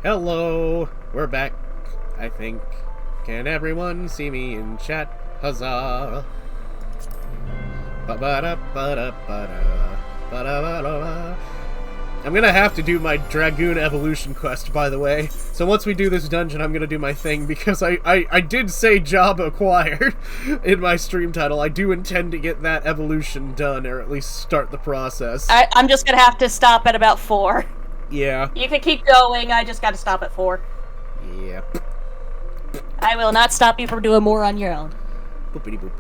Hello, we're back, I think. Can everyone see me in chat? Huzzah! Ba-ba-da-ba-da-ba-da, ba-da-ba-da-ba. I'm gonna have to do my Dragoon Evolution quest, by the way. So once we do this dungeon, I'm gonna do my thing, because I did say job acquired in my stream title. I do intend to get that evolution done, or at least start the process. I'm just gonna have to stop at about 4. Yeah. You can keep going, I just gotta stop at 4. Yep. I will not stop you from doing more on your own. Boopity boop.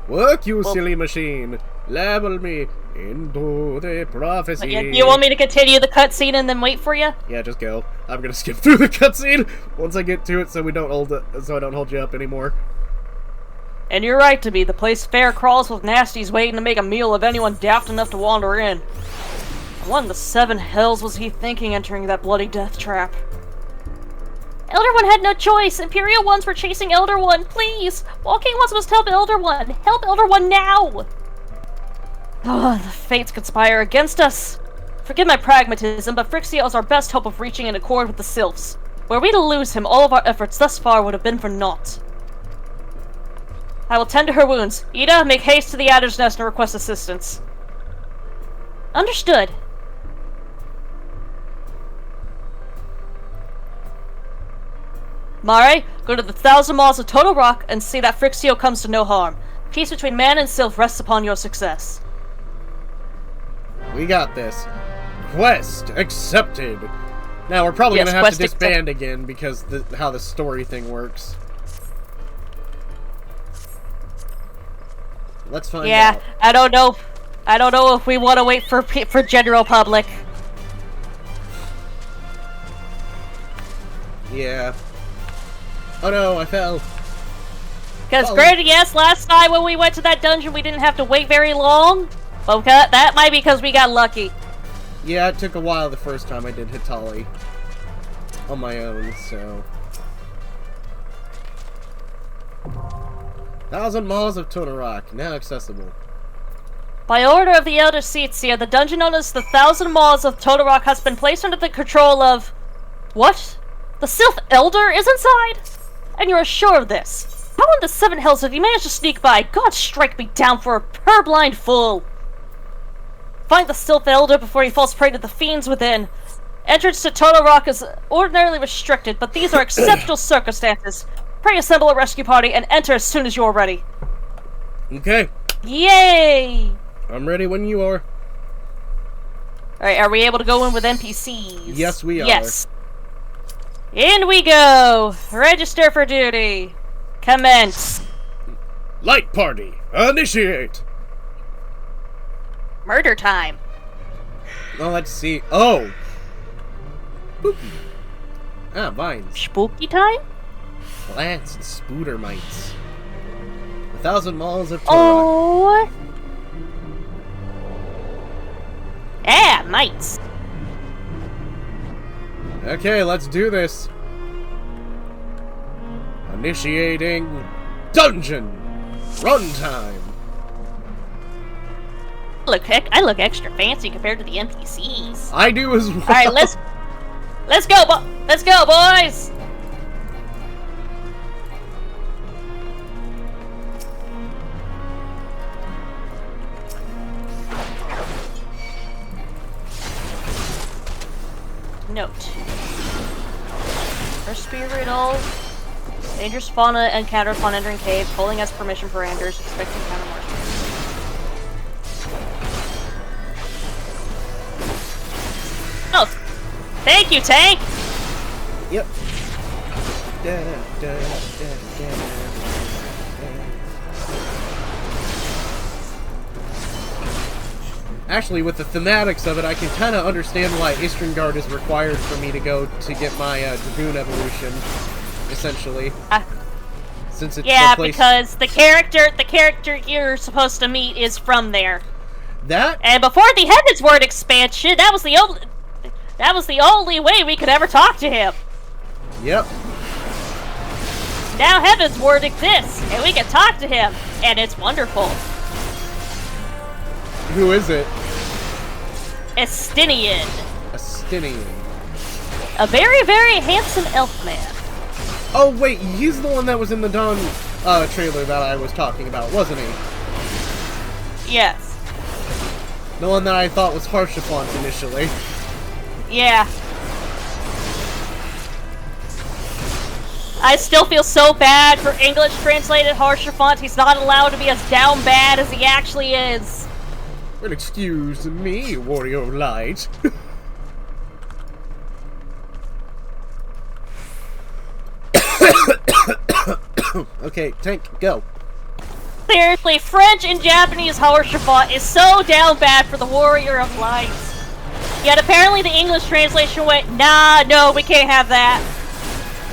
Work, you silly machine! Level me into the prophecy! You want me to continue the cutscene and then wait for you? Yeah, just go. I'm gonna skip through the cutscene once I get to it, so we don't hold it, so I don't hold you up anymore. And you're right to be. The place fair crawls with nasties waiting to make a meal of anyone daft enough to wander in. What in the 7 hells was he thinking entering that bloody death trap? Elder One had no choice. Imperial Ones were chasing Elder One. Please! Walking Ones must help Elder One. Help Elder One now! Oh, the fates conspire against us. Forgive my pragmatism, but Phrixio is our best hope of reaching an accord with the Sylphs. Were we to lose him, all of our efforts thus far would have been for naught. I will tend to her wounds. Ida, make haste to the Adder's Nest and request assistance. Understood. Mare, go to the 1,000 miles of Total Rock and see that Phrixio comes to no harm. Peace between man and Sylph rests upon your success. We got this. Quest accepted. Now we're probably gonna have to disband again because how the story thing works. Let's find out. Yeah, I don't know. I don't know if we want to wait for general public. Yeah. Oh no, I fell. Because granted, yes, last time when we went to that dungeon, we didn't have to wait very long. But that might be because we got lucky. Yeah, it took a while the first time I did Hitali on my own, so. 1,000 miles of Tonarak, now accessible. By order of the Elder Seatseer, the dungeon known as the 1,000 Maws of Todorok has been placed under the control of... What? The Sylph Elder is inside? And you're sure of this? How in the 7 hells did he manage to sneak by? God strike me down for a purblind fool! Find the Sylph Elder before he falls prey to the fiends within. Entrance to Todorok is ordinarily restricted, but these are exceptional circumstances. Pray assemble a rescue party and enter as soon as you're ready. Okay. Yay! I'm ready when you are. Alright, are we able to go in with NPCs? Yes, we are. Yes. In we go! Register for duty. Commence. Light party, initiate! Murder time. Oh, let's see. Oh! Spooky. Ah, vines. Spooky time? Plants and spooder mites. 1,000 miles of Tonarak. Oh! Yeah, mites. Okay, let's do this. Initiating dungeon runtime. Look, heck, I look extra fancy compared to the NPCs. I do as well. All right, let's go, let's go, boys. Note. For spirit riddle, dangerous fauna encounter upon entering cave, polling as permission parameters, expect to encounter more. Oh, thank you, Tank! Yep. Actually, with the thematics of it, I can kind of understand why Istrengard is required for me to go to get my Dragoon evolution, essentially. Since it's yeah, the place... because the character you're supposed to meet is from there. That? And before the Heavensward expansion, that was the only way we could ever talk to him. Yep. Now Heavensward exists, and we can talk to him, and it's wonderful. Who is it? Estinian. Estinian. A very, very handsome elf man. Oh wait, he's the one that was in the Dawn trailer that I was talking about, wasn't he? Yes. The one that I thought was Harshaphont initially. Yeah. I still feel so bad for English translated Harshaphont. He's not allowed to be as down bad as he actually is. Well, excuse me, Warrior Light. Okay, Tank, go. Seriously, French and Japanese Harshaphont is so down bad for the Warrior of Light. Yet apparently the English translation went, nah, no, we can't have that.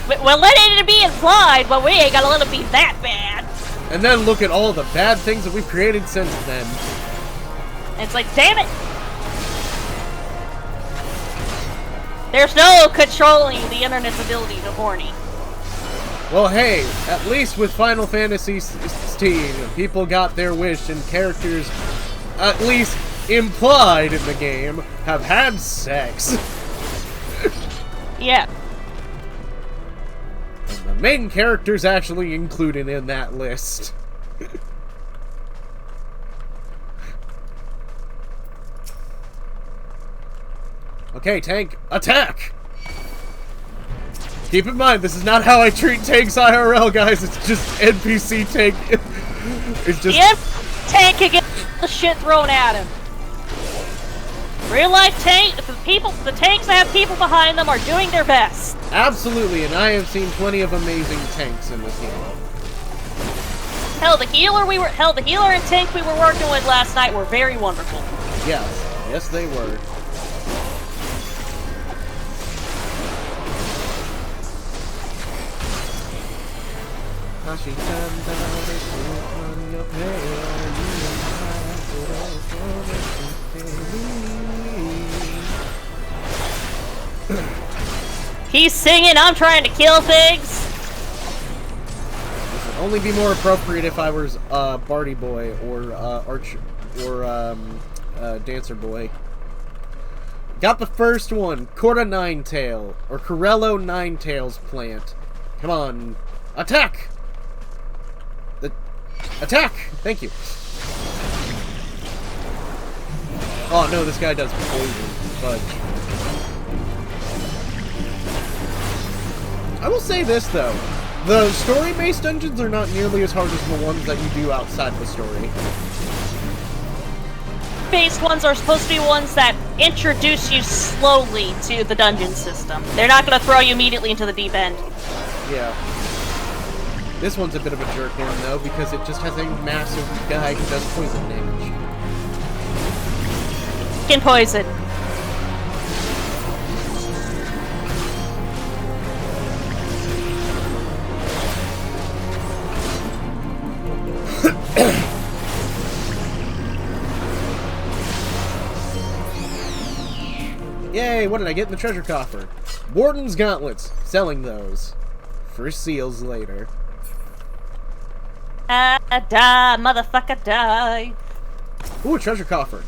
We'll let it be implied, but we ain't gonna let it be that bad. And then look at all the bad things that we've created since then. And it's like, damn it! There's no controlling the internet's ability to horny. Well, hey, at least with Final Fantasy XVI, people got their wish and characters, at least implied in the game, have had sex. Yeah. And the main character's actually included in that list. Okay, Tank, attack! Keep in mind, this is not how I treat tanks IRL, guys. It's just NPC tank. It's just... Yep, tank can get the shit thrown at him. Real life tank, the tanks that have people behind them are doing their best. Absolutely, and I have seen plenty of amazing tanks in this game. Hell, the healer and tank we were working with last night were very wonderful. Yes, they were. He's singing, I'm trying to kill things. This would only be more appropriate if I was Barty Boy or Archer or Dancer Boy. Got the first one, Corda Ninetail or Corello Ninetails plant. Come on, attack! Attack! Thank you. Oh no, this guy does poison. Fudge. I will say this though. The story-based dungeons are not nearly as hard as the ones that you do outside the story. Based ones are supposed to be ones that introduce you slowly to the dungeon system. They're not going to throw you immediately into the deep end. Yeah. This one's a bit of a jerk one, though, because it just has a massive guy who does poison damage. Skin poison. Yay, what did I get in the treasure coffer? Warden's Gauntlets. Selling those. For seals later. Die, motherfucker, die. Ooh, a treasure coffer.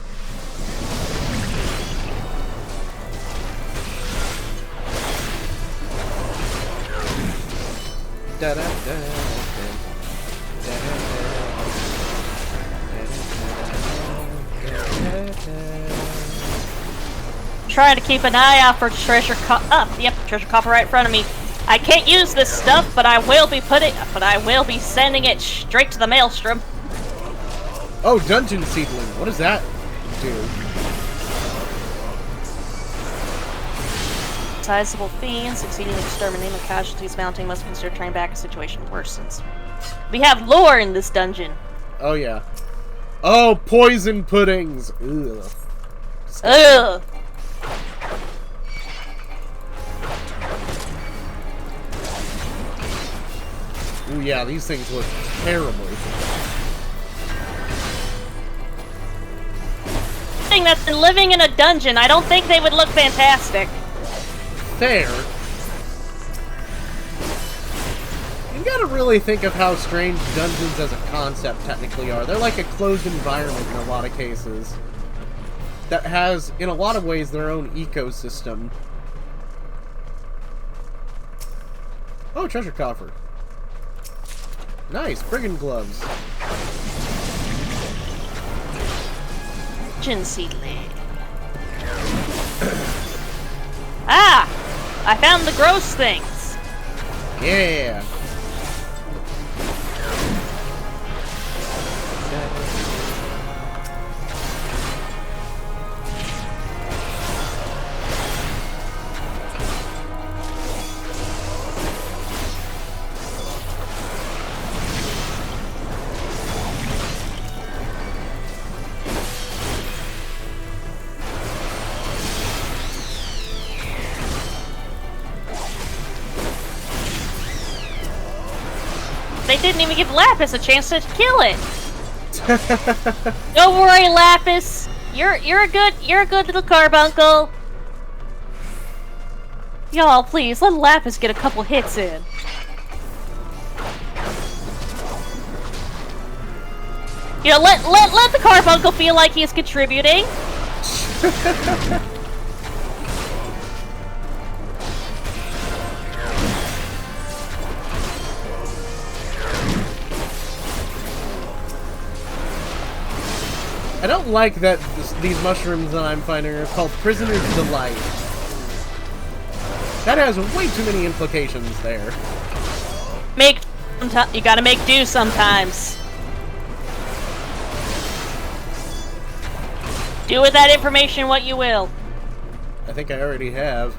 Da da da Trying to keep an eye out for treasure yep, treasure coffer right in front of me. I can't use this stuff, but I will be sending it straight to the maelstrom. Oh, Dungeon Seedling. What does that do? Sizable fiend, succeeding in exterminating the casualties mounting must consider turning back if the situation worsens. We have lore in this dungeon. Oh, yeah. Oh, poison puddings. Ugh. Ugh. Ooh, yeah, these things look terribly. Thing that's been living in a dungeon, I don't think they would look fantastic. Fair. You gotta really think of how strange dungeons as a concept technically are. They're like a closed environment in a lot of cases. That has, in a lot of ways, their own ecosystem. Oh, treasure coffer. Nice, brigand gloves. Gin seedling. Ah! I found the gross things. Yeah. They didn't even give Lapis a chance to kill it. Don't worry, Lapis. You're a good little carbuncle. Y'all, please let Lapis get a couple hits in. You know, let the carbuncle feel like he's contributing. I don't like that these mushrooms that I'm finding are called Prisoner's Delight. That has way too many implications there. You gotta make do sometimes. Do with that information what you will. I think I already have.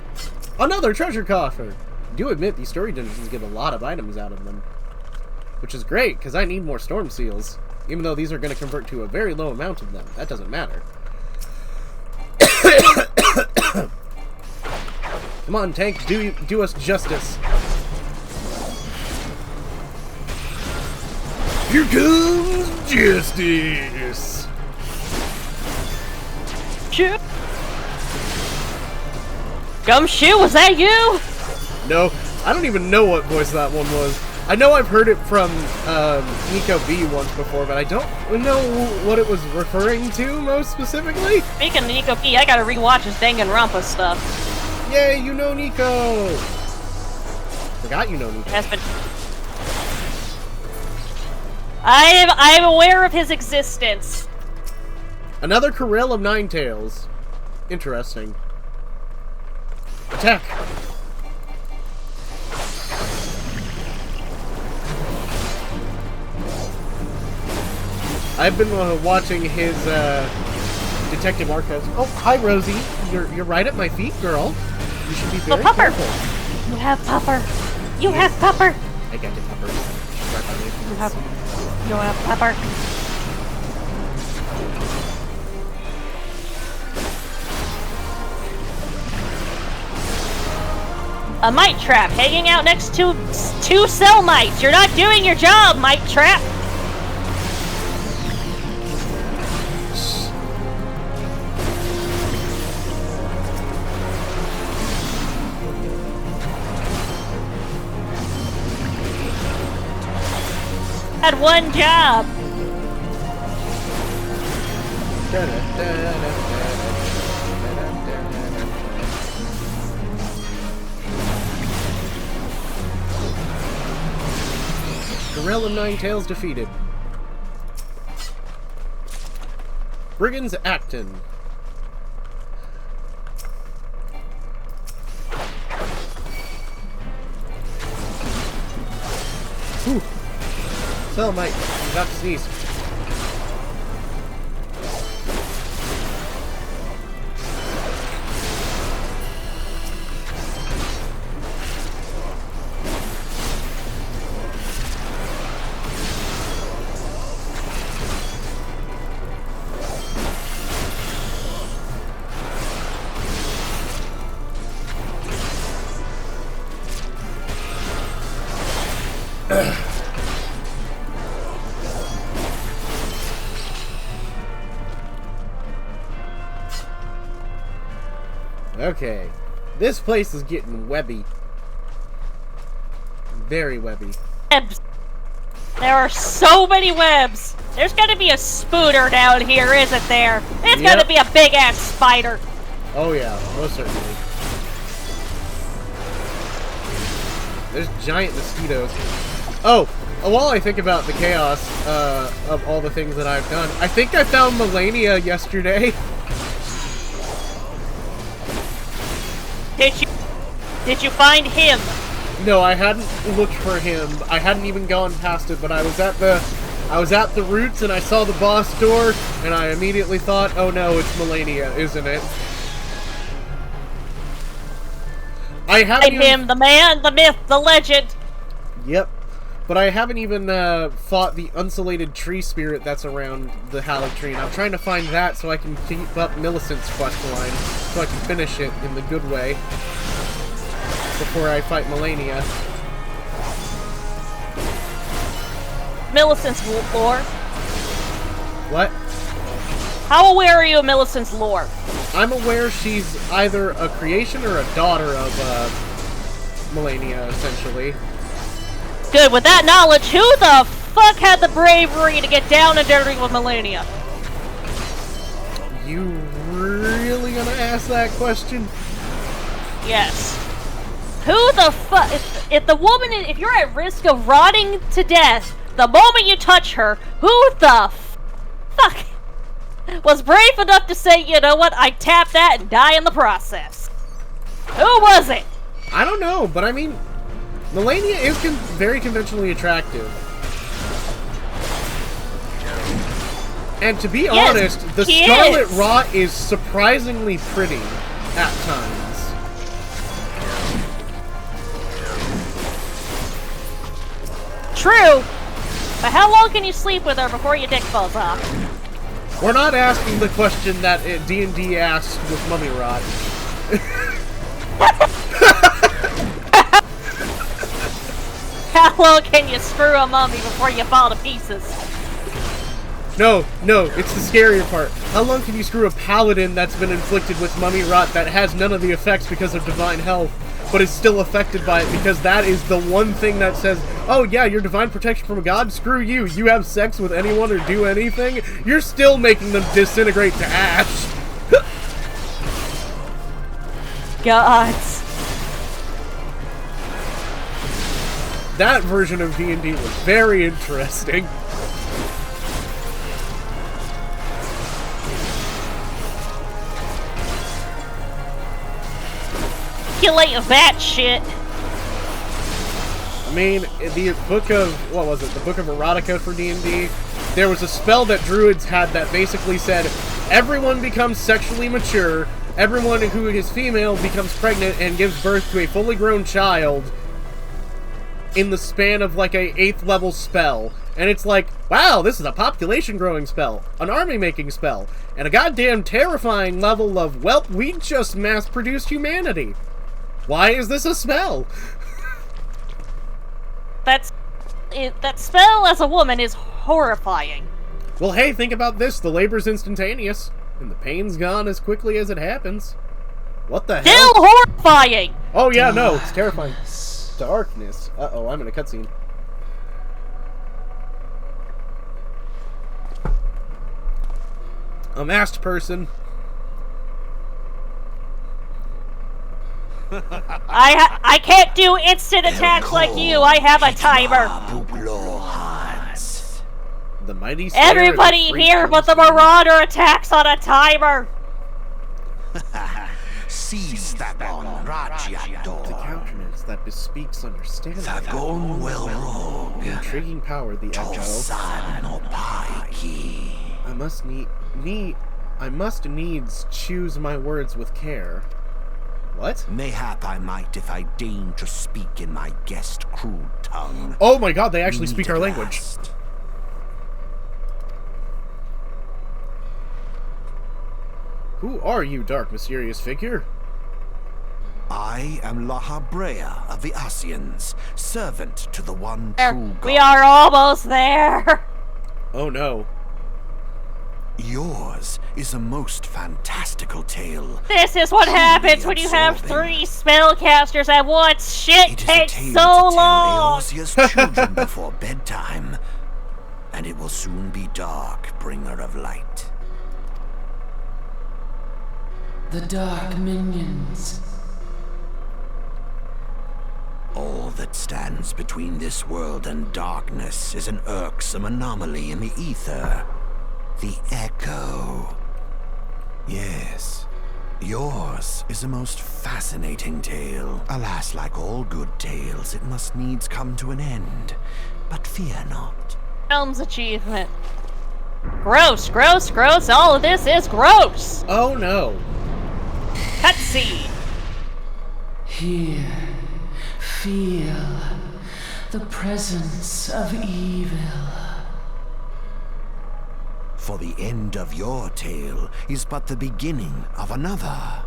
Another treasure coffer! I do admit these story dungeons give a lot of items out of them. Which is great, because I need more storm seals. Even though these are going to convert to a very low amount of them. That doesn't matter. Come on, tank, do us justice. Here comes justice! Shoot! Gumshoe, was that you? No, I don't even know what voice that one was. I know I've heard it from Nico B once before, but I don't know what it was referring to most specifically. Speaking of Nico B, I gotta rewatch his Danganronpa stuff. Yay, you know Nico! Forgot you know Nico. Has been. I am aware of his existence. Another Corel of Ninetails. Interesting. Attack! I've been watching his Detective Archives. Oh, hi Rosie. You're right at my feet, girl. You should be very Pupper. careful. You have Pupper. You have Pupper. I got you, Pupper. Right by me. You have Pupper. A mite trap hanging out next to 2 cell mites. You're not doing your job, mite trap. Had one job. Gorilla Ninetails defeated. Brigands Acton. Whew. So, Mike, you got to sneeze. Okay, this place is getting webby. Very webby. Webs. There are so many webs. There's gonna be a spooner down here, isn't there? It's gonna be a big-ass spider. Oh yeah, most certainly. There's giant mosquitoes. Oh, while I think about the chaos of all the things that I've done, I think I found Melania yesterday. Did you find him? No, I hadn't looked for him. I hadn't even gone past it, but I was at the roots and I saw the boss door, and I immediately thought, oh no, it's Melania, isn't it? I haven't him, the man, the myth, the legend. Yep. But I haven't even fought the unsulated tree spirit that's around the hallowed tree, and I'm trying to find that so I can keep up Millicent's questline, so I can finish it in the good way before I fight Melania. Millicent's lore? What? How aware are you of Millicent's lore? I'm aware she's either a creation or a daughter of Melania, essentially. Good, with that knowledge, who the fuck had the bravery to get down and dirty with Melania? You really gonna ask that question? Yes. Who the fuck, if the woman, if you're at risk of rotting to death the moment you touch her, who the fuck was brave enough to say, you know what, I tap that and die in the process? Who was it? I don't know, but I mean, Melania is very conventionally attractive. And to be honest, the Scarlet Rot is surprisingly pretty at times. True, but how long can you sleep with her before your dick falls off? We're not asking the question that D&D asked with Mummy Rot. How long can you screw a mummy before you fall to pieces? No, it's the scarier part. How long can you screw a paladin that's been inflicted with Mummy Rot that has none of the effects because of divine health, but is still affected by it because that is the one thing that says, oh yeah, you're divine protection from a god, screw you. You have sex with anyone or do anything, you're still making them disintegrate to ash. Gods. That version of D&D was very interesting. Calculate that shit. I mean, the book of, what was it, the book of erotica for D&D, there was a spell that druids had that basically said, everyone becomes sexually mature, everyone who is female becomes pregnant and gives birth to a fully grown child in the span of like a 8th level spell. And it's like, wow, this is a population growing spell, an army making spell, and a goddamn terrifying level of, welp, we just mass produced humanity. Why is this a spell? That spell as a woman is horrifying. Well, hey, think about this. The labor's instantaneous, and the pain's gone as quickly as it happens. What the hell? Still horrifying! Oh yeah, no, it's terrifying. Darkness. Uh-oh, I'm in a cutscene. A masked person. I can't do instant attacks like you. I have a timer. The mighty everybody here but the Marauder attacks on a timer. Seize that on Rajiador. The countenance that bespeaks understanding. Thagon well rogue. Intriguing power, the echo. I must needs choose my words with care. What? Mayhap I might if I deign to speak in my guest crude tongue. Oh my god, they actually speak our language. Who are you, dark, mysterious figure? I am Lahabrea of the Asians, servant to the one true God. We are almost there. Oh no. Yours is a most fantastical tale. This is what happens when you have 3 spellcasters at once. Shit takes so long. Eorzea's children before bedtime, and it will soon be dark, bringer of light. The dark minions. All that stands between this world and darkness is an irksome anomaly in the ether. The Echo. Yes. Yours is a most fascinating tale. Alas, like all good tales, it must needs come to an end. But fear not. Helm's achievement. Gross, gross, gross. All of this is gross. Oh no. Cutscene. Here, feel the presence of evil. For the end of your tale is but the beginning of another.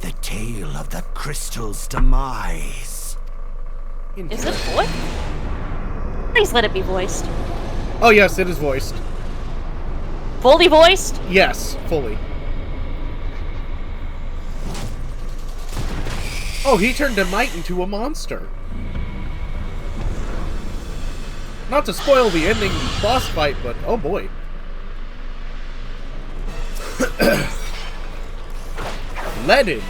The tale of the crystal's demise. Is it voiced? Please let it be voiced. Oh yes, it is voiced. Fully voiced? Yes, fully. Oh, he turned a mite into a monster. Not to spoil the ending boss fight, but oh boy. Leaden.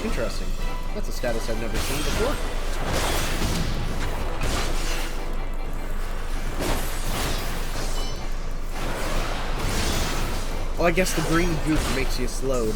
Interesting. That's a status I've never seen before. Well, I guess the green goop makes you slowed.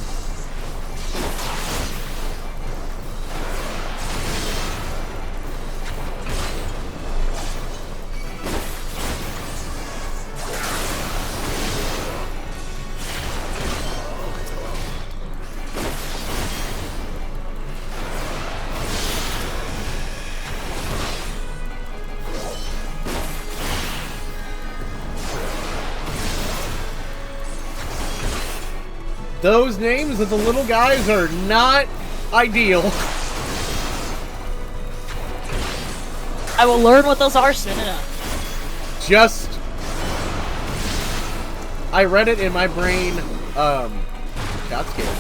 Those names of the little guys are not ideal. I will learn what those are soon enough. Just... I read it in my brain, got scared.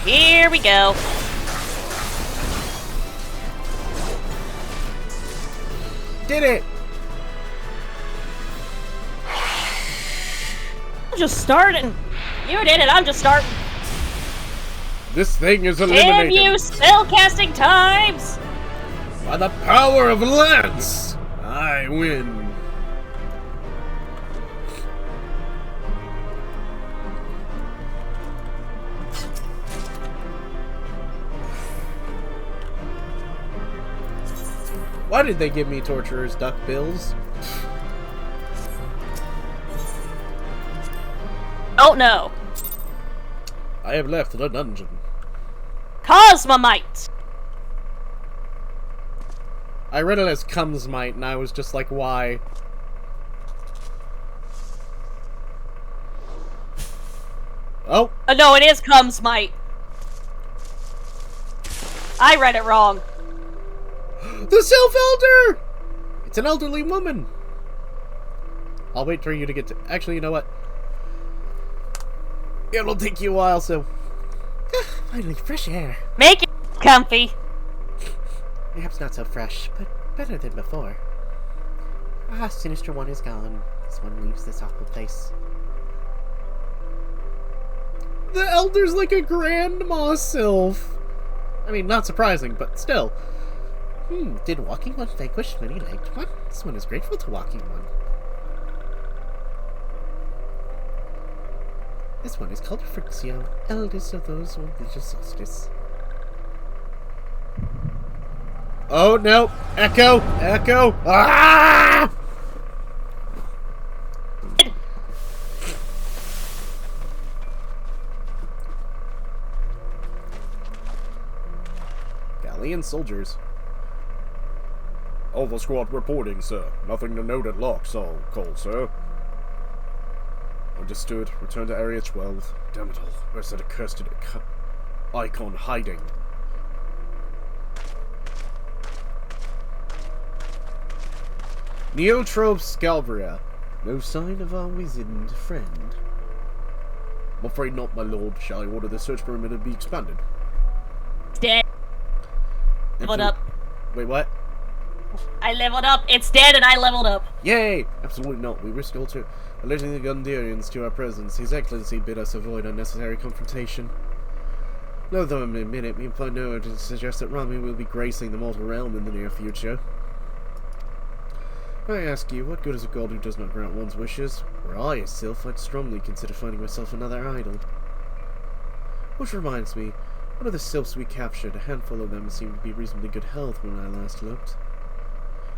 Here we go. Did it! I'm just starting. You did it, I'm just starting. This thing is Damn eliminated. you, spellcasting times! By the power of Lance, I win. Why did they give me torturer's duck bills? Oh no. I have left the dungeon. Cosmomite! I read it as Cumsmite, and I was just like, why? Oh! No, it is Cumsmite. I read it wrong. The Self-Elder! It's an elderly woman. I'll wait for you to get to... Actually, you know what? It'll take you a while, so... Finally, fresh air. Make it comfy. Perhaps not so fresh, but better than before. Ah, Sinister One is gone. This one leaves this awful place. The Elder's like a grandma sylph. I mean, not surprising, but still. Did Walking One vanquish many legged one? This one is grateful to Walking One. This one is called Frixio, eldest of those who will reach solstice. Oh no! Echo! Echo! Ah! Galleon soldiers. Alpha Squad reporting, sir. Nothing to note at locks, all call, sir. Understood. Return to Area 12. Damn it all. Where's that accursed icon hiding? Neotrope Scalbria. No sign of our wizened friend. I'm afraid not, my lord. Shall I order the search perimeter to be expanded? It's dead. Leveled up. Wait, what? I leveled up. It's dead and I leveled up. Yay! Absolutely not. We risk alerting the Gundarians to our presence. His Excellency bid us avoid unnecessary confrontation. No, though in a minute, we find no to suggest that Rami will be gracing the mortal realm in the near future. I ask you, what good is a god who does not grant one's wishes? Were I a sylph, I'd strongly consider finding myself another idol. Which reminds me, one of the sylphs we captured, a handful of them seemed to be reasonably good health when I last looked.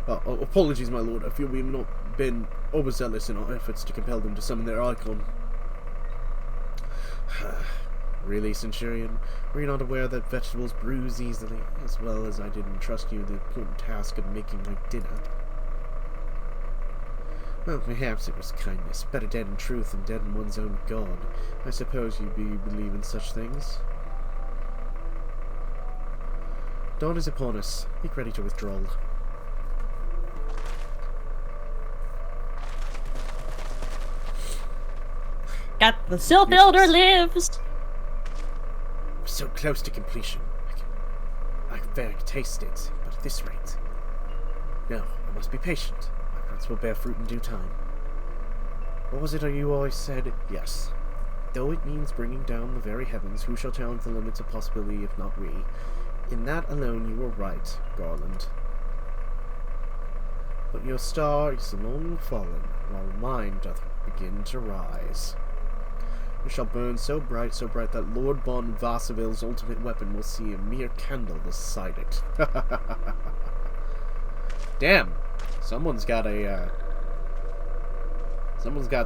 Apologies, my lord, I feel we have not been overzealous in our efforts to compel them to summon their icon. Really, Centurion? Were you not aware that vegetables bruise easily, as well as I didn't trust you the important task of making my dinner? Well, perhaps it was kindness. Better dead in truth than dead in one's own god. I suppose you believe in such things. Dawn is upon us. Make ready to withdraw. Got the Sylph Elder lives! We're so close to completion. I can very taste it, but at this rate. No, I must be patient. My efforts will bear fruit in due time. What was it you always said? Yes. Though it means bringing down the very heavens, who shall challenge the limits of possibility if not we? In that alone you were right, Garland. But your star is long fallen, while mine doth begin to rise. It shall burn so bright that Lord Bon Vassaville's ultimate weapon will see a mere candle beside it. Damn. Someone's got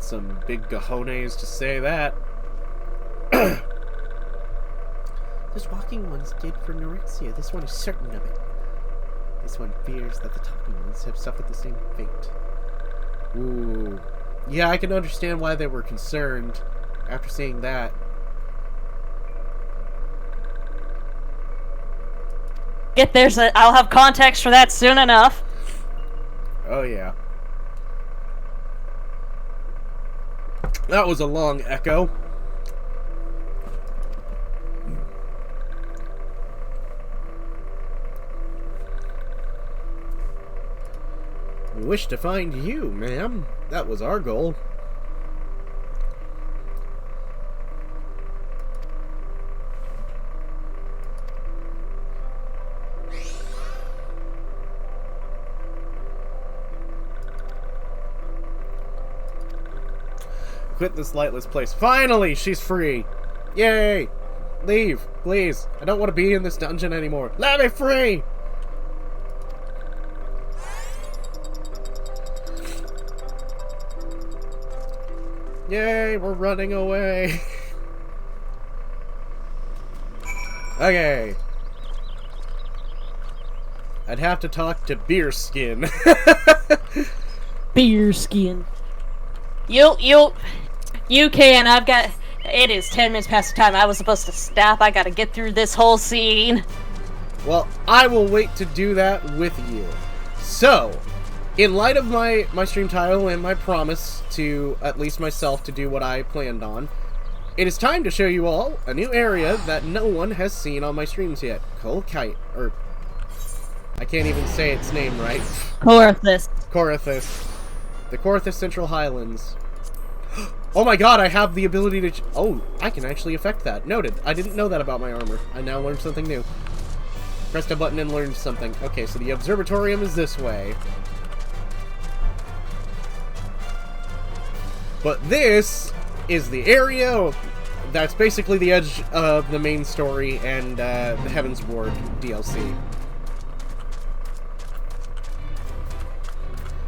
some big cojones to say that. Those walking ones did for Norixia. This one is certain of it. This one fears that the talking ones have suffered the same fate. Ooh. Yeah, I can understand why they were concerned after seeing that. I'll have context for that soon enough. Oh yeah. That was a long echo. We wish to find you, ma'am. That was our goal. Quit this lightless place. Finally, she's free. Yay! Leave, please. I don't want to be in this dungeon anymore. Let me free! Yay, we're running away. Okay. I'd have to talk to Beerskin. Beerskin. You can. I've got... It is 10 minutes past the time I was supposed to stop. I gotta get through this whole scene. Well, I will wait to do that with you. So, in light of my stream title and my promise to, at least myself, to do what I planned on, it is time to show you all a new area that no one has seen on my streams yet. Colkite, or... I can't even say its name right. Corythus. Corythus. The Corythus Central Highlands. Oh my god, I have the ability to... Oh, I can actually affect that. Noted. I didn't know that about my armor. I now learned something new. Pressed a button and learned something. Okay, so the observatorium is this way. But this is the area that's basically the edge of the main story and the Heaven's Ward DLC.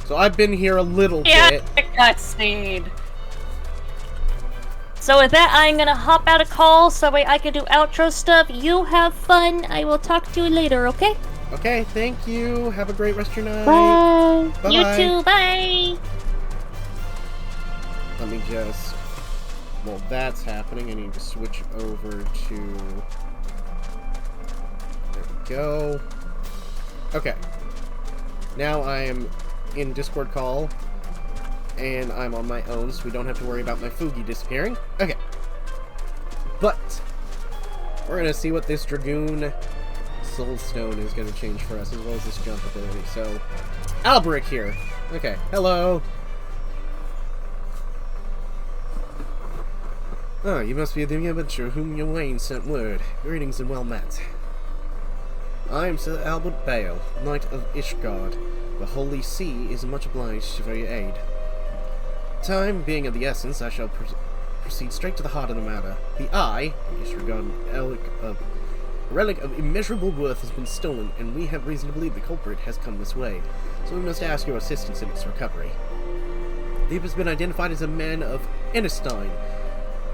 So I've been here a little bit. Cutscene. So with that, I'm gonna hop out of call so I can do outro stuff. You have fun. I will talk to you later, okay? Okay, thank you. Have a great rest of your night. Bye. Bye-bye. You too. Bye. Let me just... While that's happening, I need to switch over to... There we go. Okay. Now I am in Discord call, and I'm on my own, so we don't have to worry about my Fugi disappearing. Okay. But, we're gonna see what this Dragoon Soulstone is gonna change for us, as well as this jump ability. So, Alberic here. Okay, hello. Oh, you must be the adventurer whom your Wayne sent word. Greetings and well met. I am Sir Albert Bale, Knight of Ishgard. The Holy See is much obliged for your aid. Time being of the essence, I shall proceed straight to the heart of the matter. The Eye, Ishgard relic of immeasurable worth has been stolen, and we have reason to believe the culprit has come this way, so we must ask your assistance in its recovery. The thief has been identified as a man of Ennistein,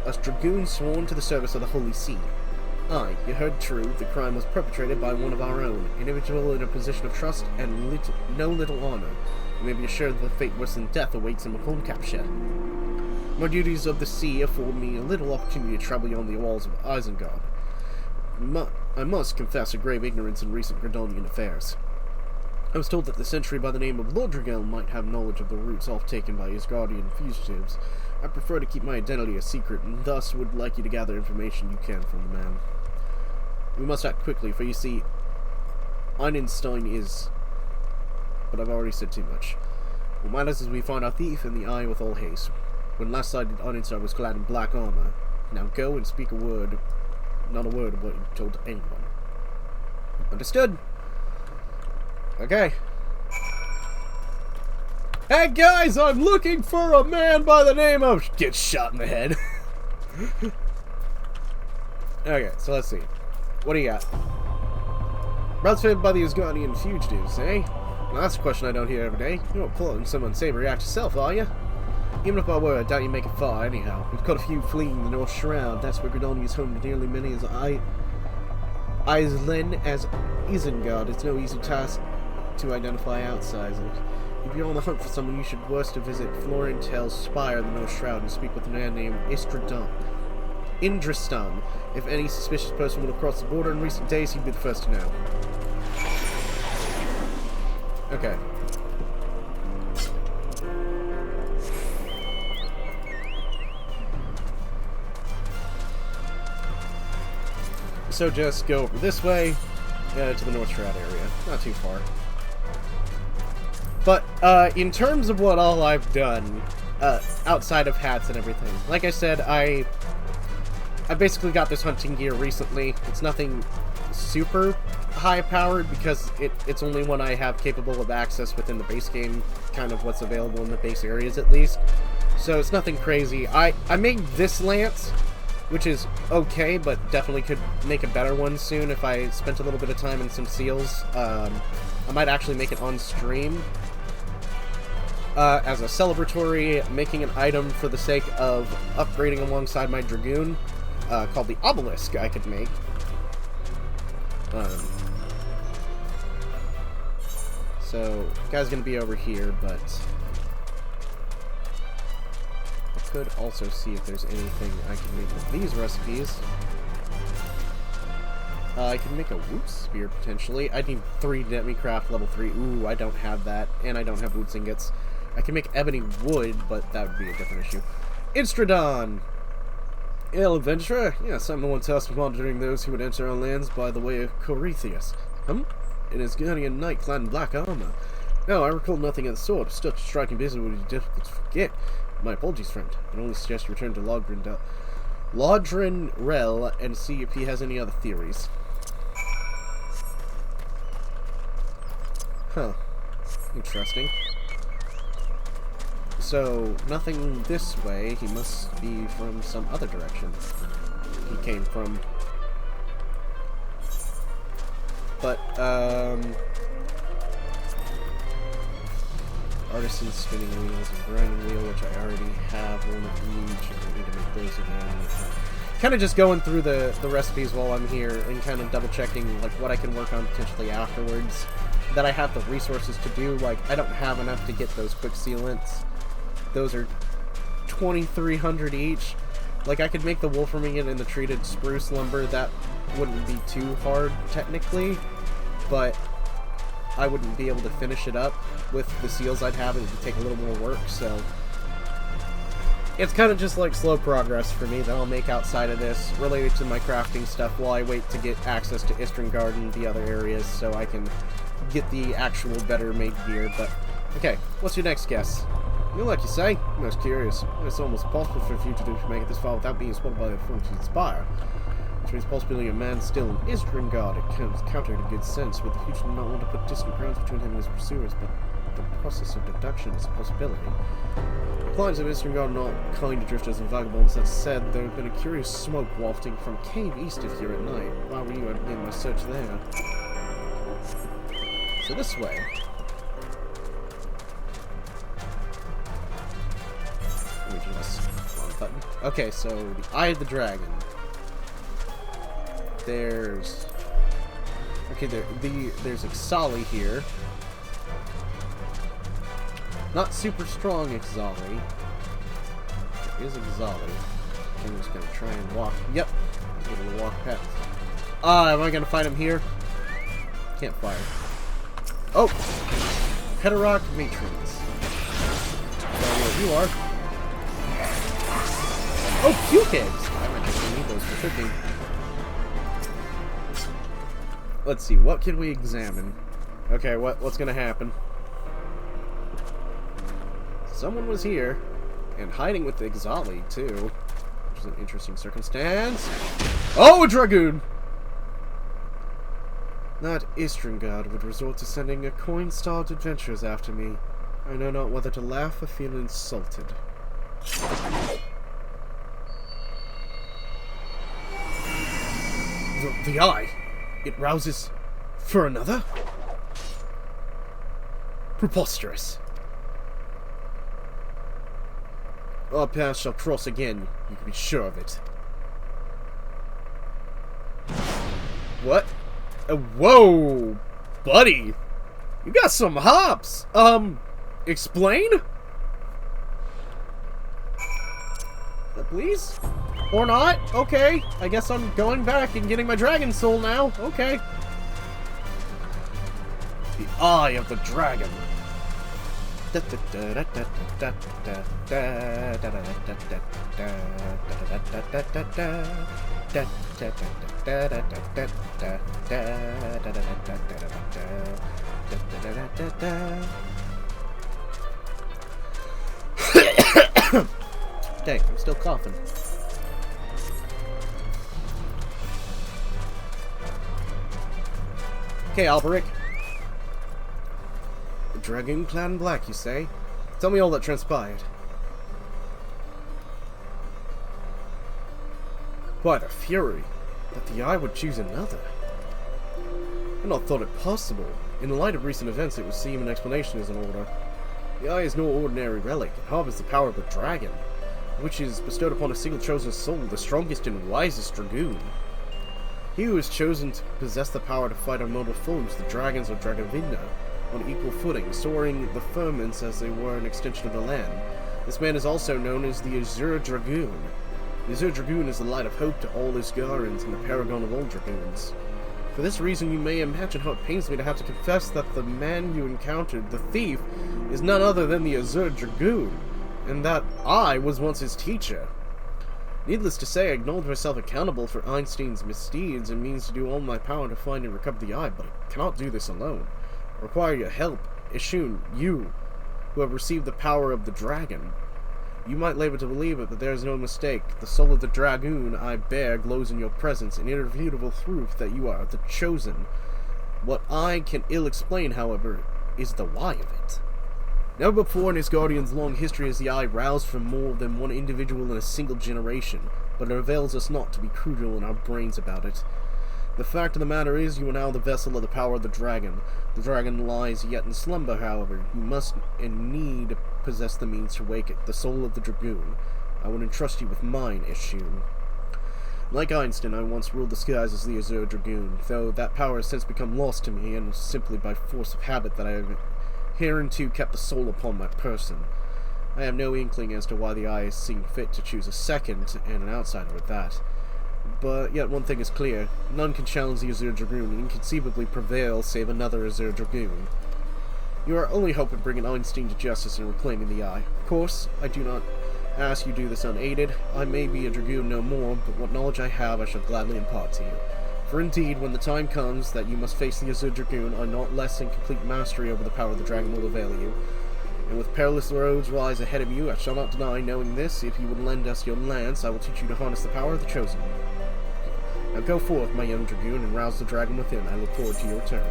a dragoon sworn to the service of the Holy See. Aye, you heard true. The crime was perpetrated by one of our own, an individual in a position of trust and no little honor. You may be assured that fate worse than death awaits him upon capture. My duties of the sea afford me a little opportunity to travel beyond the walls of Isengard. I must confess a grave ignorance in recent Gridonian affairs. I was told that the sentry by the name of Lord Dragel might have knowledge of the routes off taken by Isgardian fugitives. I prefer to keep my identity a secret, and thus would like you to gather information you can from the man. We must act quickly, for you see, Einstein is... But I've already said too much. What matters is we find our thief in the Eye with all haste. When last sighted, Einstein was clad in black armor. Now go and speak a word, not a word of what you told anyone. Understood? Okay. Hey guys, I'm looking for a man by the name of... Get shot in the head. Okay, so let's see. What do you got? Routes fed by the Asgardian fugitives, eh? Well, that's a question I don't hear every day. You're not pulling some unsavory act yourself, are you? Even if I were, I doubt you make it far, anyhow. We've got a few fleeing the North Shroud. That's where Gridonian is home to nearly many as Islen as Isengard. It's no easy task to identify outsiders. If you're on the hunt for someone, you should worst to visit Florentel's spire in the North Shroud and speak with a man named Indristan. If any suspicious person would have crossed the border in recent days, he'd be the first to know. Okay. So just go over this way to the North Shroud area. Not too far. But in terms of what all I've done, outside of hats and everything, like I said, I basically got this hunting gear recently. It's nothing super high-powered because it's only one I have capable of access within the base game, kind of what's available in the base areas at least. So it's nothing crazy. I made this lance, which is okay, but definitely could make a better one soon if I spent a little bit of time in some seals. I might actually make it on stream as a celebratory, making an item for the sake of upgrading alongside my Dragoon, called the Obelisk I could make. So, guy's gonna be over here, but I could also see if there's anything I can make with these recipes. I can make a Woot Spear, potentially. I need 3 Demicraft level 3. Ooh, I don't have that, and I don't have Woot Ingots. I can make ebony wood, but that would be a different issue. Instradon! Hail, adventurer! Yes, I'm the one tasked with monitoring those who would enter our lands by the way of Corythius. An Asgardian knight clad in black armor. No, I recall nothing of the sort. Such a striking business would be difficult to forget. My apologies, friend. I can only suggest you return to Lodrinrel and see if he has any other theories. Huh. Interesting. So, nothing this way. He must be from some other direction he came from. But, artisan spinning wheels and grinding wheel, which I already have one of each. I need to make those again. kind of just going through the recipes while I'm here and kind of double checking like what I can work on potentially afterwards that I have the resources to do. Like, I don't have enough to get those quick sealants. Those are 2,300 each. Like, I could make the wolfram ingot and the treated spruce lumber. That wouldn't be too hard technically, but I wouldn't be able to finish it up with the seals I'd have. It would take a little more work, so it's kind of just like slow progress for me that I'll make outside of this related to my crafting stuff while I wait to get access to Istringard and the other areas so I can get the actual better made gear. But okay, what's your next guess? You like you say? I'm most curious. It's almost impossible for a fugitive to make it this far without being spotted by the Fortitude Spire. Which means possibility of a man still in Istringard. It comes counter to good sense, but the fugitive did not want to put distant grounds between him and his pursuers, but the process of deduction is a possibility. The clients of Istringard are not kind to drifters and vagabonds. That said, there had been a curious smoke wafting from a cave east of here at night. Why were you at my search there? So this way. Let me just wrong button. Okay, so the Eye of the Dragon. There's there's Ixali here. Not super strong Ixali. There is Ixali. I'm just gonna try and walk. Yep. I'm able to walk past. Am I gonna fight him here? Can't fire. Oh! Petarock Matrons. There you are. Oh, Q-Kigs! I might actually need those for cooking. Let's see, what can we examine? Okay, what's gonna happen? Someone was here, and hiding with the Ixali, too. Which is an interesting circumstance. Oh, a Dragoon! That Istringard would resort to sending a coin-starved adventurers after me. I know not whether to laugh or feel insulted. The eye! It rouses for another? Preposterous. Our paths shall cross again, you can be sure of it. What? Whoa! Buddy! You got some hops! Explain? Please? Or not? Okay. I guess I'm going back and getting my dragon soul now. Okay. The Eye of the Dragon. Dang, I'm still coughing. Okay, Alberic. The Dragoon clad in black, you say? Tell me all that transpired. By the fury, that the Eye would choose another. I had not thought it possible. In the light of recent events, it would seem an explanation is in order. The Eye is no ordinary relic. It harbors the power of the dragon, which is bestowed upon a single chosen soul, the strongest and wisest Dragoon. He who is chosen to possess the power to fight our mortal foes, the dragons of Dragavinda, on equal footing, soaring the firmaments as they were an extension of the land. This man is also known as the Azure Dragoon. The Azure Dragoon is the light of hope to all Isgarans and the paragon of all Dragoons. For this reason, you may imagine how it pains me to have to confess that the man you encountered, the thief, is none other than the Azure Dragoon, and that I was once his teacher. Needless to say, I acknowledge myself accountable for Einstein's misdeeds and means to do all in my power to find and recover the Eye, but I cannot do this alone. I require your help, Ishun, you, who have received the power of the dragon. You might labor to believe it, but there is no mistake. The soul of the Dragoon I bear glows in your presence, an irrefutable proof that you are the chosen. What I can ill explain, however, is the why of it. Never before in his guardian's long history has the Eye roused from more than one individual in a single generation, but it avails us not to be cruel in our brains about it. The fact of the matter is, you are now the vessel of the power of the dragon. The dragon lies yet in slumber, however. You must and need possess the means to wake it, the soul of the Dragoon. I would entrust you with mine, Ishun. Like Einstein, I once ruled the skies as the Azure Dragoon, though that power has since become lost to me, and it was simply by force of habit that I have hereunto kept the soul upon my person. I have no inkling as to why the Eye has seen fit to choose a second, and an outsider at that. But yet one thing is clear, none can challenge the Azure Dragoon and inconceivably prevail save another Azure Dragoon. You are our only hope in bringing Einstein to justice and reclaiming the Eye. Of course, I do not ask you do this unaided. I may be a Dragoon no more, but what knowledge I have I shall gladly impart to you. For indeed, when the time comes that you must face the Azure Dragoon, I not less than complete mastery over the power of the dragon will avail you. And with perilous roads rise ahead of you, I shall not deny knowing this. If you would lend us your lance, I will teach you to harness the power of the Chosen. Now go forth, my young Dragoon, and rouse the dragon within. I look forward to your turn.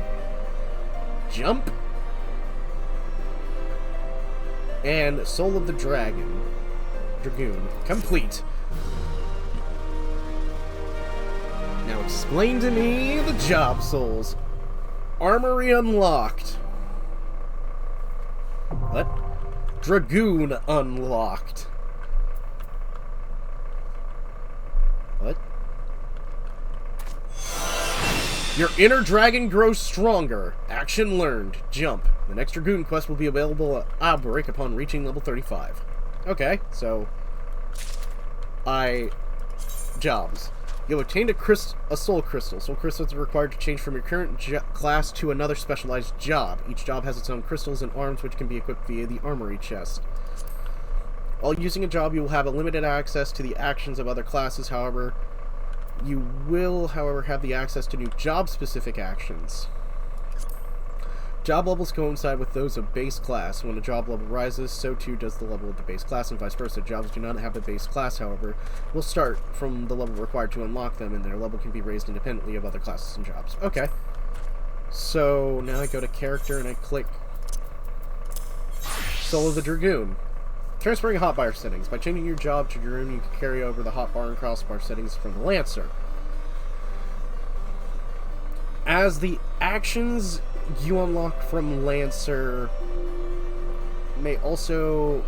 Jump! And Soul of the Dragoon complete. Now explain to me the job souls. Armory unlocked. What? Dragoon unlocked. What? Your inner dragon grows stronger. Action learned. Jump. The next Dragoon quest will be available at Alberic upon reaching level 35. Okay, so... Jobs. You've obtained a soul crystal. Soul crystals are required to change from your current class to another specialized job. Each job has its own crystals and arms which can be equipped via the armory chest. While using a job, you will have a limited access to the actions of other classes. However, you will, have the access to new job-specific actions. Job levels coincide with those of base class. When a job level rises, so too does the level of the base class, and vice versa. Jobs do not have a base class, however, will start from the level required to unlock them, and their level can be raised independently of other classes and jobs. Okay. So, now I go to character, and I click Soul of the Dragoon. Transferring hotbar settings. By changing your job to Dragoon, you can carry over the hotbar and crossbar settings from the Lancer. As the actions you unlock from Lancer may also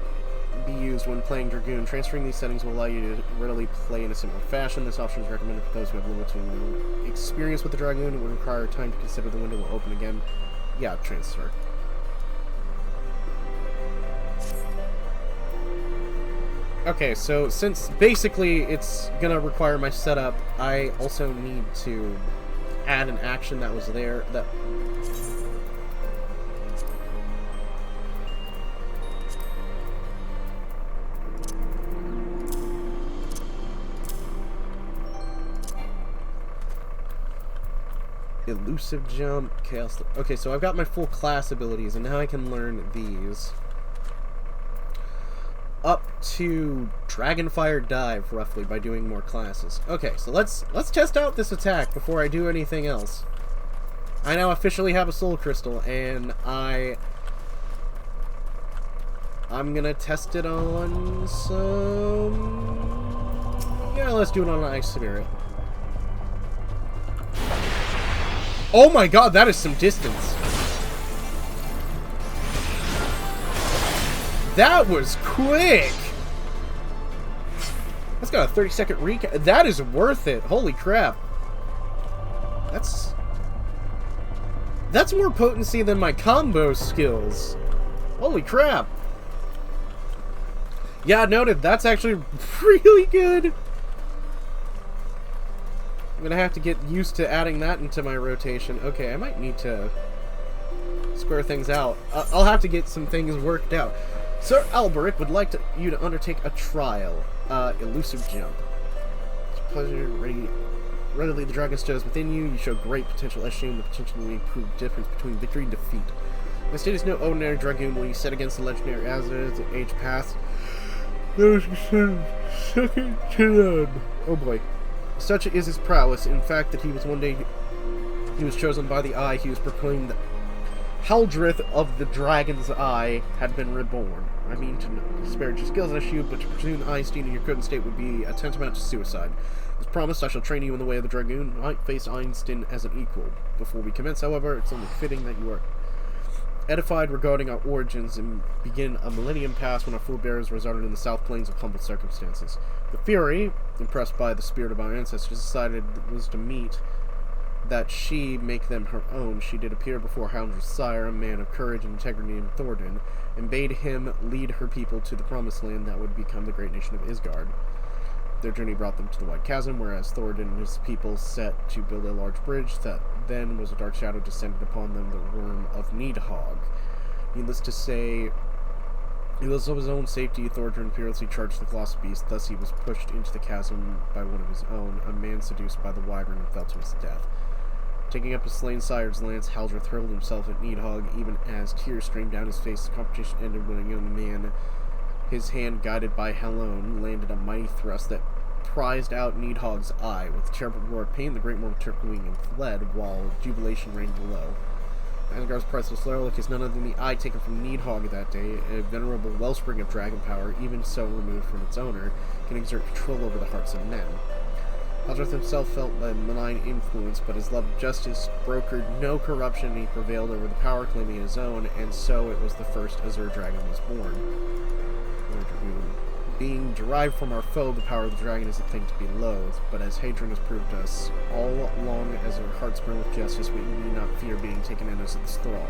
be used when playing Dragoon. Transferring these settings will allow you to readily play in a similar fashion. This option is recommended for those who have limited experience with the Dragoon and would require time to consider the window will open again. Yeah, transfer. Okay, so since basically it's gonna require my setup, I also need to add an action that was there that... Elusive jump, chaos... Okay, so I've got my full class abilities, and now I can learn these. Up to Dragonfire Dive, roughly, by doing more classes. Okay, so let's test out this attack before I do anything else. I now officially have a Soul Crystal, and I'm gonna test it on some... Yeah, let's do it on Ice Spirit. Oh my god, that is some distance. That was quick! That's got a 30-second recap. That is worth it. Holy crap. That's more potency than my combo skills. Holy crap. Yeah, noted. That's actually really good. I'm gonna have to get used to adding that into my rotation. Okay, I might need to square things out. I'll have to get some things worked out. Sir Alberic would like you to undertake a trial. Elusive jump. It's a pleasure. Readily the dragon stirs within you. You show great potential as shown the potentially improved difference between victory and defeat. My state is no ordinary dragoon. When you set against the legendary Azars at age past, those second to none. Oh boy. Such is his prowess, in fact, that he was one day he was chosen by the Eye. He was proclaimed that Haldrith of the Dragon's Eye had been reborn. I mean to disparage your skills as you, but to presume Einstein in your current state would be a tantamount to suicide. As promised, I shall train you in the way of the Dragoon. I face Einstein as an equal. Before we commence, however, it's only fitting that you are edified regarding our origins and begin a millennium past when our forebears resided in the South Plains of humble circumstances. The Fury, impressed by the spirit of our ancestors, decided it was to meet that she make them her own. She did appear before Houndred's sire, a man of courage and integrity in Thornton, and bade him lead her people to the promised land that would become the great nation of Isgard. Their journey brought them to the White Chasm, whereas Thornton and his people set to build a large bridge that then was a dark shadow descended upon them, the Worm of Needhog. Needless to say, because of his own safety, Thornton fearlessly charged the colossal beast, thus he was pushed into the chasm by one of his own, a man seduced by the wyvern and fell to his death. Taking up his slain sire's lance, Haldreth hurled himself at Needhog, even as tears streamed down his face. The competition ended when a young man, his hand guided by Helone, landed a mighty thrust that prized out Needhog's eye. With a terrible roar of pain, the great mortal took wing and fled, while jubilation reigned below. Asgard's priceless relic is none other than the eye taken from Needhog that day, a venerable wellspring of dragon power, even so removed from its owner, can exert control over the hearts of men. Haldreth himself felt a malign influence, but his love of justice brokered no corruption, and he prevailed over the power claiming his own, and so it was the first Azure Dragon was born. Being derived from our foe, the power of the dragon is a thing to be loathed, but as Hadron has proved to us, all long as our hearts burn with justice, we need not fear being taken in as its thrall.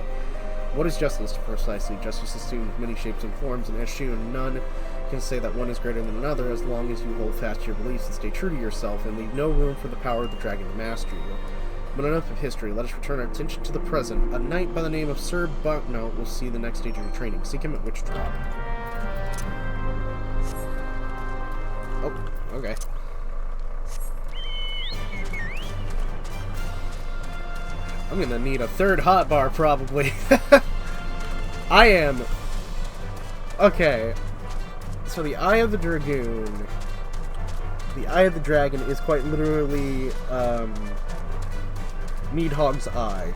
What is justice? Precisely, justice assumes many shapes and forms, and eschew, and none can say that one is greater than another as long as you hold fast to your beliefs and stay true to yourself and leave no room for the power of the dragon to master you. But enough of history, let us return our attention to the present. A knight by the name of Sir Bucknote will see the next stage of your training. Seek him at Witch Drop. Oh, okay. I'm gonna need a third hotbar, probably. I am... Okay. So the Eye of the Dragoon... The Eye of the Dragon is quite literally, Needhog's Eye.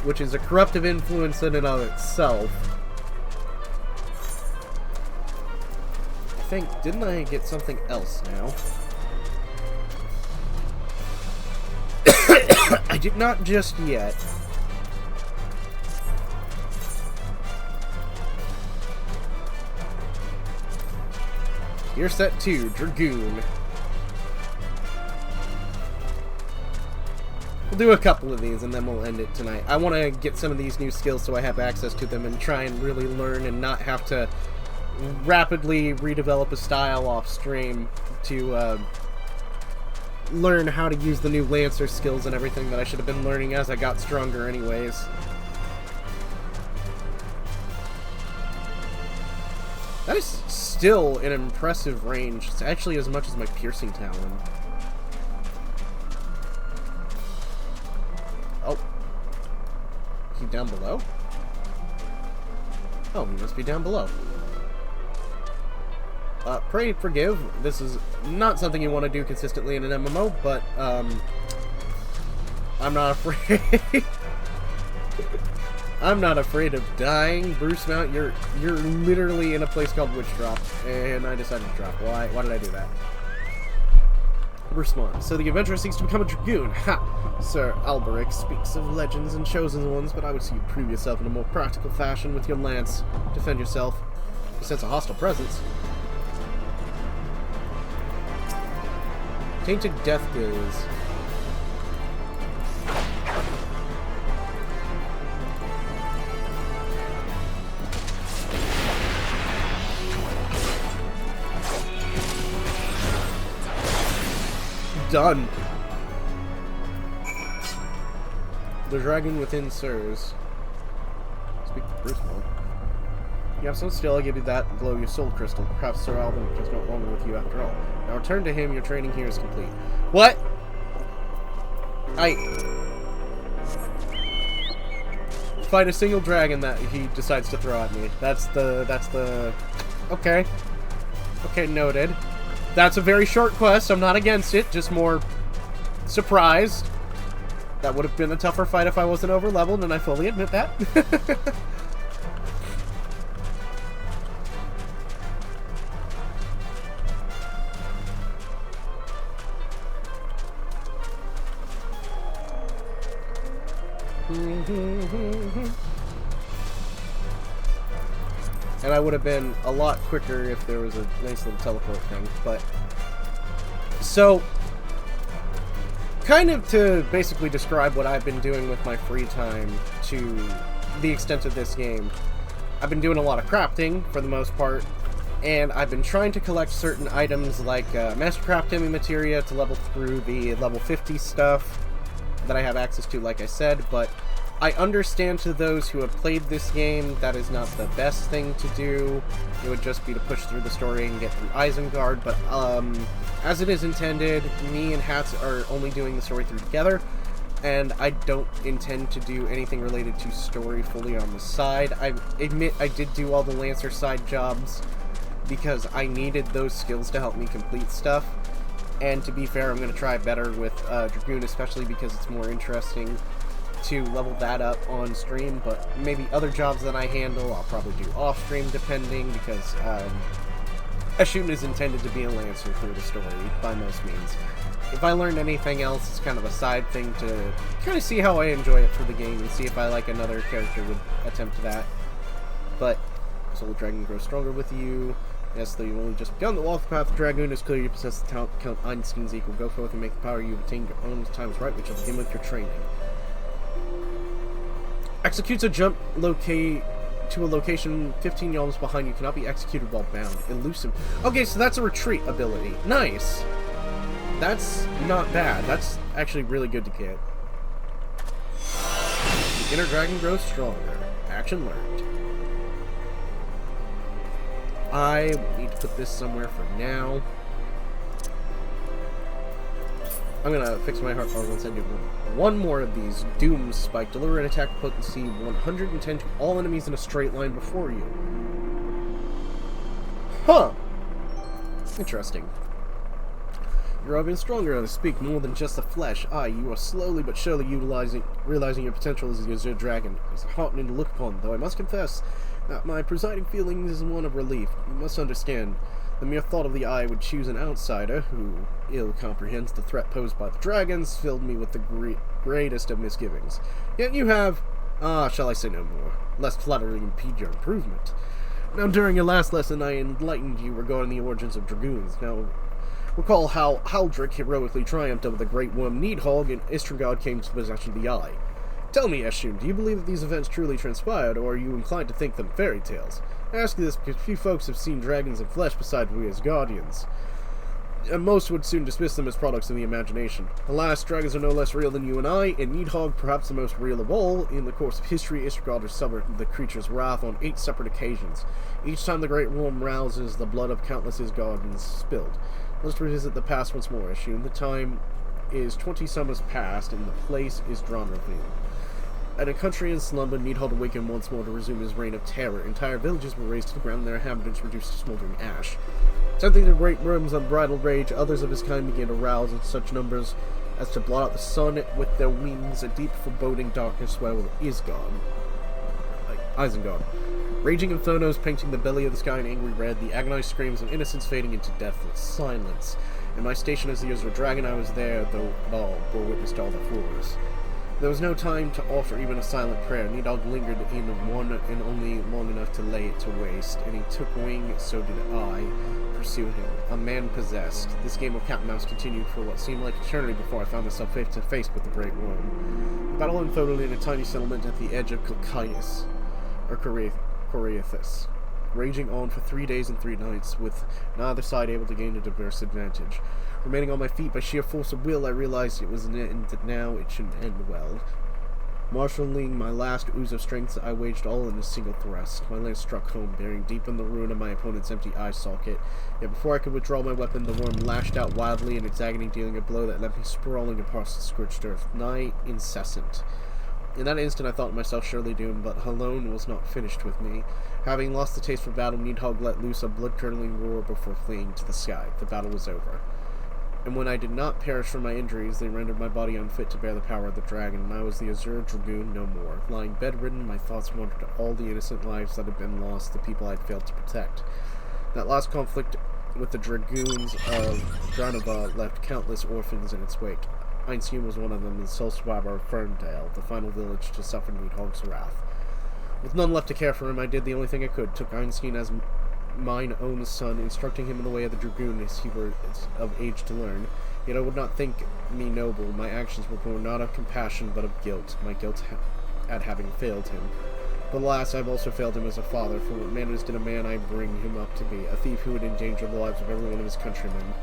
Which is a corruptive influence in and of itself. I think... Didn't I get something else now? I did not just yet. You're set 2, Dragoon. We'll do a couple of these and then we'll end it tonight. I want to get some of these new skills so I have access to them and try and really learn and not have to rapidly redevelop a style off stream to learn how to use the new Lancer skills and everything that I should have been learning as I got stronger anyways. That is still an impressive range. It's actually as much as my piercing talon. Oh. Is he down below? Oh, he must be down below. Pray forgive. This is not something you want to do consistently in an MMO, but, I'm not afraid. I'm not afraid of dying. Bruce Mount, you're literally in a place called Witch Drop, and I decided to drop. Why did I do that? Bruce Mount. So the adventurer seeks to become a dragoon. Ha! Sir Alberic speaks of legends and chosen ones, but I would see you prove yourself in a more practical fashion with your lance. Defend yourself. You sense a hostile presence. Tainted Death Gaze. Done. The dragon within sirs. Speak to Bruce Mount. You have some still, I'll give you that. Glow your soul crystal. Perhaps Sir Alberic is not longer with you after all. Now return to him, your training here is complete. What? Fight a single dragon that he decides to throw at me. That's the... Okay. Okay, noted. That's a very short quest, I'm not against it, just more surprised. That would have been a tougher fight if I wasn't over-leveled, and I fully admit that. And I would have been a lot quicker if there was a nice little teleport thing, but... So, kind of to basically describe what I've been doing with my free time to the extent of this game, I've been doing a lot of crafting, for the most part, and I've been trying to collect certain items like Mastercraft Hemi Materia to level through the level 50 stuff that I have access to, like I said, but I understand to those who have played this game that is not the best thing to do. It would just be to push through the story and get through Isengard, but as it is intended, me and Hats are only doing the story through together, and I don't intend to do anything related to story fully on the side. I admit I did do all the Lancer side jobs because I needed those skills to help me complete stuff, and to be fair, I'm going to try better with Dragoon, especially because it's more interesting to level that up on stream, but maybe other jobs that I handle, I'll probably do off stream depending, because Ashun is intended to be a Lancer through the story, by most means. If I learned anything else, it's kind of a side thing to kind of see how I enjoy it for the game, and see if I like another character would attempt that. But, Soul Dragon grows stronger with you. Yes, though you only just begun the walk the path of Dragoon, it's clear you possess the talent Count Einstein's equal. Go forth and make the power you obtain your own times right, which will begin with your training. Executes a jump to a location 15 yalms behind you. Cannot be executed while bound. Elusive. Okay, so that's a retreat ability. Nice. That's not bad. That's actually really good to get. The inner dragon grows stronger. Action learned. I need to put this somewhere for now. I'm gonna fix my heart power once I do one more of these. Doom Spike. Deliver an attack potency 110 to all enemies in a straight line before you. Huh. Interesting. You're even stronger to speak more than just the flesh. You are slowly but surely realizing your potential as a Azure Dragon. It's heartening to look upon, though I must confess that my presiding feeling is one of relief. You must understand, the mere thought of the Eye would choose an outsider who ill comprehends the threat posed by the dragons filled me with the greatest of misgivings. Yet you have, shall I say no more, lest flattery impede your improvement. Now, during your last lesson, I enlightened you regarding the origins of dragoons. Now, recall how Haldrick heroically triumphed over the great worm Needhog and Istrogard came to possession of the Eye. Tell me, Eshun, do you believe that these events truly transpired, or are you inclined to think them fairy tales? I ask you this because few folks have seen dragons in flesh besides we as guardians, and most would soon dismiss them as products of the imagination. Alas, dragons are no less real than you and I, and Needhog perhaps the most real of all. In the course of history, Istrogard has suffered the creature's wrath on 8 separate occasions. Each time the great worm rouses, the blood of countless his guardians spilled. Let's revisit the past once more, Eshun. The time is 20 summers past, and the place is Dronraville. In a country in slumber, Needhog awakened once more to resume his reign of terror. Entire villages were razed to the ground and their inhabitants reduced to smoldering ash. Sensing the great worm's unbridled rage, others of his kind began to rouse in such numbers as to blot out the sun with their wings. A deep foreboding darkness swelled Isengard. Raging infernos painting the belly of the sky in angry red, the agonized screams of innocence fading into deathless silence. In my station as the Azure Dragon, I was there, though all bore witness to all that horrors. There was no time to offer even a silent prayer. Needhog lingered in one and only long enough to lay it to waste, and he took wing, so did I, pursue him. A man possessed. This game of cat and mouse continued for what seemed like eternity before I found myself face to face with the great worm. The battle unfolded in a tiny settlement at the edge of Cocaius, or Coriathus, raging on for 3 days and 3 nights, with neither side able to gain a diverse advantage. Remaining on my feet by sheer force of will, I realized it was an end, that now it shouldn't end well. Marshalling my last ooze of strength, I waged all in a single thrust. My lance struck home, bearing deep in the ruin of my opponent's empty eye socket. Yet before I could withdraw my weapon, the worm lashed out wildly in its agony, dealing a blow that left me sprawling across the scorched earth, nigh incessant. In that instant I thought myself surely doomed, but Halone was not finished with me. Having lost the taste for battle, Needhog let loose a blood-curdling roar before fleeing to the sky. The battle was over. And when I did not perish from my injuries, they rendered my body unfit to bear the power of the dragon, and I was the Azure Dragoon no more. Lying bedridden, my thoughts wandered to all the innocent lives that had been lost, the people I had failed to protect. That last conflict with the Dragoons of Dranava left countless orphans in its wake. Einstein was one of them, the sole survivor of Ferndale, the final village to suffer Needhog's wrath. With none left to care for him, I did the only thing I could, took Einstein as mine own son, instructing him in the way of the dragoon as he were of age to learn. Yet I would not think me noble. My actions were born not of compassion, but of guilt. My guilt at having failed him. But alas, I have also failed him as a father, for what manners did a man I bring him up to be? A thief who would endanger the lives of every one of his countrymen.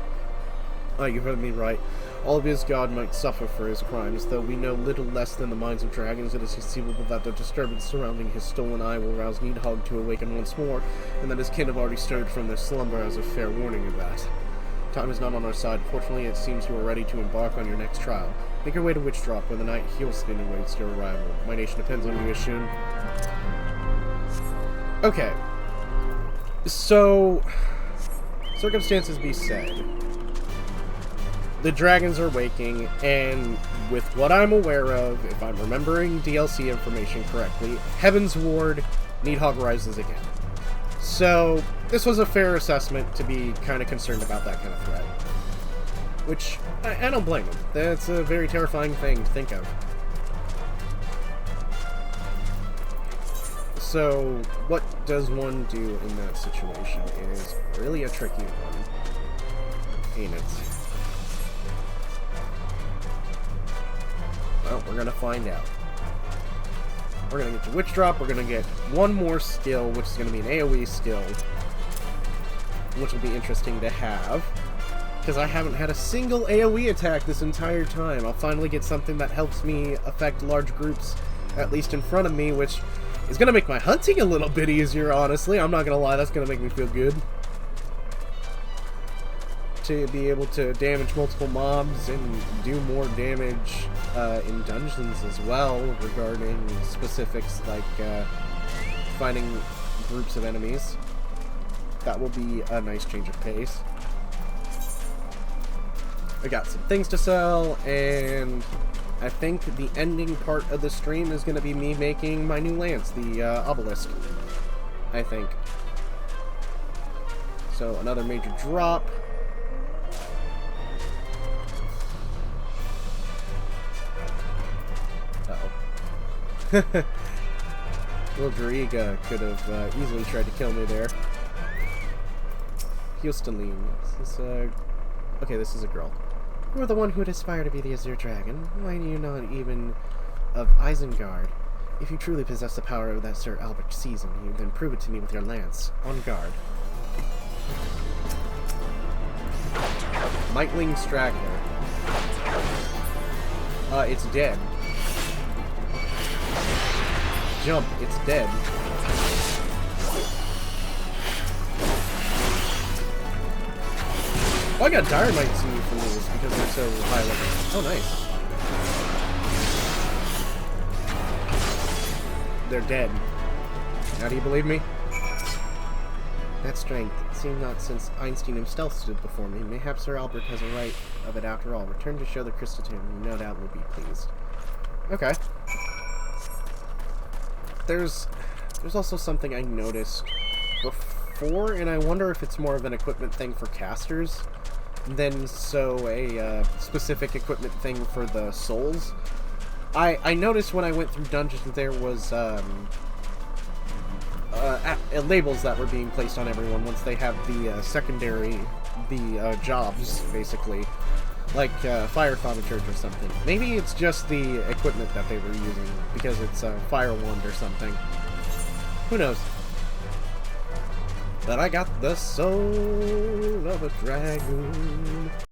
Ah, you heard me right. All of his God might suffer for his crimes, though we know little less than the minds of dragons. It is conceivable that the disturbance surrounding his stolen eye will rouse Needhogg to awaken once more, and that his kin have already stirred from their slumber as a fair warning of that. Time is not on our side. Fortunately, it seems you are ready to embark on your next trial. Make your way to Witchdrop, where the Night Heelskin awaits your arrival. My nation depends on you, Ishun. Okay. So, circumstances be said. The dragons are waking, and with what I'm aware of, if I'm remembering DLC information correctly, Heaven's Ward, Needhogg rises again. So, this was a fair assessment to be kind of concerned about that kind of threat. Which, I don't blame him. That's a very terrifying thing to think of. So, what does one do in that situation is really a tricky one, ain't it? Well, we're gonna find out. We're gonna get to Witchdrop, we're gonna get one more skill, which is gonna be an AoE skill, which will be interesting to have, because I haven't had a single AoE attack this entire time. I'll finally get something that helps me affect large groups, at least in front of me, which is gonna make my hunting a little bit easier, honestly. I'm not gonna lie, that's gonna make me feel good. To be able to damage multiple mobs and do more damage in dungeons as well, regarding specifics like finding groups of enemies. That will be a nice change of pace. I got some things to sell, and I think the ending part of the stream is going to be me making my new lance, the obelisk, I think. So, another major drop. Uh-oh. Little Doriga could have easily tried to kill me there. Houstonine. Is this okay, this is a girl. You are the one who would aspire to be the Azure Dragon. Why do you not even of Isengard? If you truly possess the power that Sir Albert sees in you, then prove it to me with your lance. On guard. Mightling Straggler. It's dead. Jump, it's dead. Oh, I got Dynamites in you from these because they're so high level. Oh, nice. They're dead. Now do you believe me? That strength, it seemed not since Einstein himself stood before me. Mayhap Sir Albert has a right of it after all. Return to show the crystal to him, and no doubt will be pleased. Okay. There's also something I noticed before, and I wonder if it's more of an equipment thing for casters than so a specific equipment thing for the souls. I noticed when I went through dungeons there was labels that were being placed on everyone once they have the secondary, jobs, basically. Like Fire Thaumaturge or something. Maybe it's just the equipment that they were using, because it's a Fire Wand or something. Who knows? But I got the soul of a dragon.